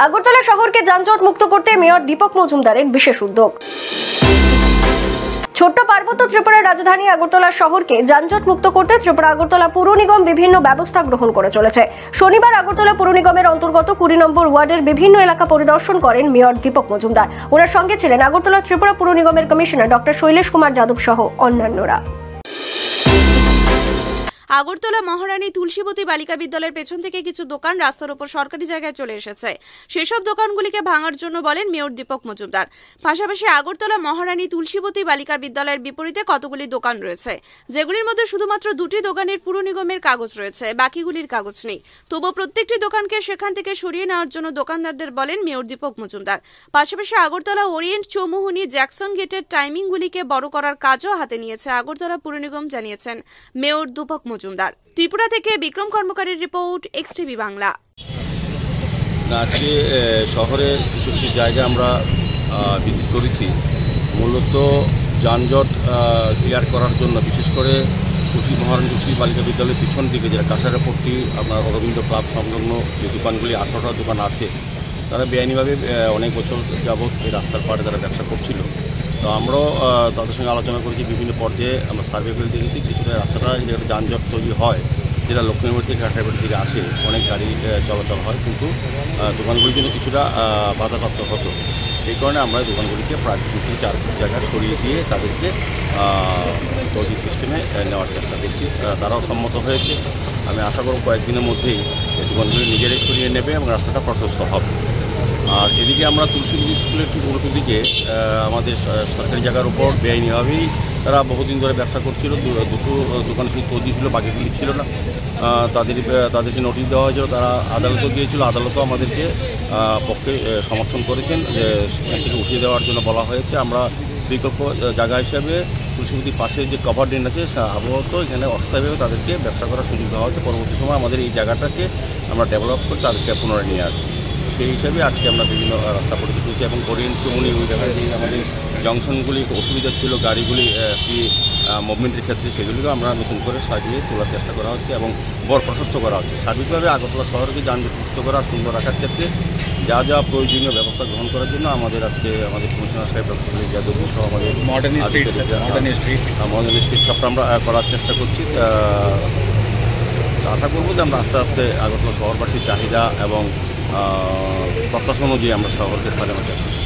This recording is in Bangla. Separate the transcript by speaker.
Speaker 1: আগরতলা শহরকে যানজট মুক্ত করতে মেয়র দীপক মজুমদারের বিশেষ উদ্যোগ। ছোট্ট পার্বত্য ত্রিপুরার রাজধানী আগরতলা শহরকে যানজট মুক্ত করতে ত্রিপুরা আগরতলা পুর নিগম বিভিন্ন ব্যবস্থা গ্রহণ করে চলেছে। শনিবার আগরতলা পুর নিগমের অন্তর্গত 20 নম্বর ওয়ার্ডের বিভিন্ন এলাকা পরিদর্শন করেন মেয়র দীপক মজুমদার। ওনার সঙ্গে ছিলেন আগরতলা ত্রিপুরা পুর নিগমের কমিশনার ডক্টর শৈলেশ কুমার যাদব সহ অন্যান্যরা।
Speaker 2: আগরতলা মহারানী তুলসীবতী বালিকা বিদ্যালয়ের পেছন থেকে কিছু দোকান রাস্তার উপর সরকারি জায়গায় চলে এসেছে। সেসব দোকানগুলিকে ভাঙার জন্য বলেন মেয়র দীপক মজুমদার। পাশাপাশি আগরতলা মহারানী তুলসীবতী বালিকা বিদ্যালয়ের বিপরীতে কতগুলি দোকান রয়েছে, যেগুলির মধ্যে শুধুমাত্র 2টি দোকানের পুর নিগমের কাগজ রয়েছে, বাকিগুলির কাগজ নেই। তবু প্রত্যেকটি দোকানকে সেখান থেকে সরিয়ে নেওয়ার জন্য দোকানদারদের বলেন মেয়র দীপক মজুমদার। পাশাপাশি আগরতলা ওরিয়েন্ট, চৌমুহনী, জ্যাকসন গেটের টাইমিংগুলিকে বড় করার কাজও হাতে নিয়েছে আগরতলা পুর নিগম, জানিয়েছেন মেয়র দীপক মজুমদার। ত্রিপুরা থেকে বিক্রম কর্মকারীর রিপোর্ট, এক্সটিভি বাংলা।
Speaker 3: আজকে শহরে কিছু কিছু জায়গায় আমরা ভিজিট করেছি, মূলত যানজট ক্লিয়ার করার জন্য। বিশেষ করে মহারানী তুলসী বালিকা বিদ্যালয়ের পিছন দিকে যেটা কাছাড়াপট্টি আপনার অরবিন্দ ক্লাব সংলগ্ন যে দোকানগুলি 18টা দোকান আছে, তারা বেআইনিভাবে অনেক বছর যাবৎ এই রাস্তার পাড়ে তারা ব্যবসা করছিল। তো আমরাও তাদের সঙ্গে আলোচনা করেছি, বিভিন্ন পর্যায়ে আমরা সার্ভে করে দেখেছি কিছুটা রাস্তাটা যেটা যানজট তৈরি হয়, যেটা লক্ষ্মীবাড়ি থেকে কাছাড়াপট্টি থেকে আসে, অনেক গাড়ি চলাচল হয়, কিন্তু দোকানগুলি কিন্তু কিছুটা বাধাপ্রাপ্ত হতো। সেই কারণে আমরা দোকানগুলিকে প্রায় 2-4 জায়গায় সরিয়ে দিয়ে তাদেরকে ট্রলি সিস্টেমে নেওয়ার চেষ্টা করছি। তারাও সম্মত হয়েছে। আমি আশা করব কয়েকদিনের মধ্যেই এই দোকানগুলি নিজেরাই সরিয়ে নেবে এবং রাস্তাটা প্রশস্ত হবে। আর এদিকে আমরা তুলসীবতী স্কুলের ঠিক উল্টো দিকে আমাদের সরকারি জায়গার উপর বেআইনিভাবেই তারা বহুদিন ধরে ব্যবসা করছিল। দুটো দোকান শুধু তৈরি ছিল, বাকিগুলি ছিল না। তাদেরকে নোটিশ দেওয়া হয়েছিল, তারা আদালতেও গিয়েছিল, আদালতও আমাদেরকে পক্ষে সমর্থন করেছেন যে এখান থেকে উঠিয়ে দেওয়ার জন্য বলা হয়েছে। আমরা বিকল্প জায়গা হিসাবে তুলসীবতীর পাশে যে কভার ড্রেন আছে আপাতত এখানে অস্থায়ীভাবে তাদেরকে ব্যবসা করার সুযোগ দেওয়া হচ্ছে। পরবর্তী সময় আমাদের এই জায়গাটাকে আমরা ডেভেলপ করে তাদেরকে পুনরায় নিয়ে আসবো। সেই হিসাবে আজকে আমরা বিভিন্ন রাস্তা পরিচিত হয়েছি এবং ওরিয়েন্ট, চৌমুহনী ওই জায়গায় যে আমাদের জংশনগুলি অসুবিধা ছিল গাড়িগুলি মুভমেন্টের ক্ষেত্রে, সেগুলিকেও আমরা নতুন করে সাজিয়ে তোলার চেষ্টা করা হচ্ছে এবং বড় প্রশস্ত করা হচ্ছে। সার্বিকভাবে আগরতলা শহরকে যানজটমুক্ত করা, সুন্দর রাখার ক্ষেত্রে যা যা প্রয়োজনীয় ব্যবস্থা গ্রহণ করার জন্য আমাদের কমিশনার সাহেব ডক্টর শৈলেশ যাদব সহ আমাদের মডার্ন স্ট্রিট সবটা আমরা করার চেষ্টা করছি। আশা করবো যে আমরা আস্তে আস্তে আগরতলা শহরবাসীর চাহিদা এবং প্রত্যাশা অনুযায়ী আমরা শহরকে সাজানোর চেষ্টা করছি।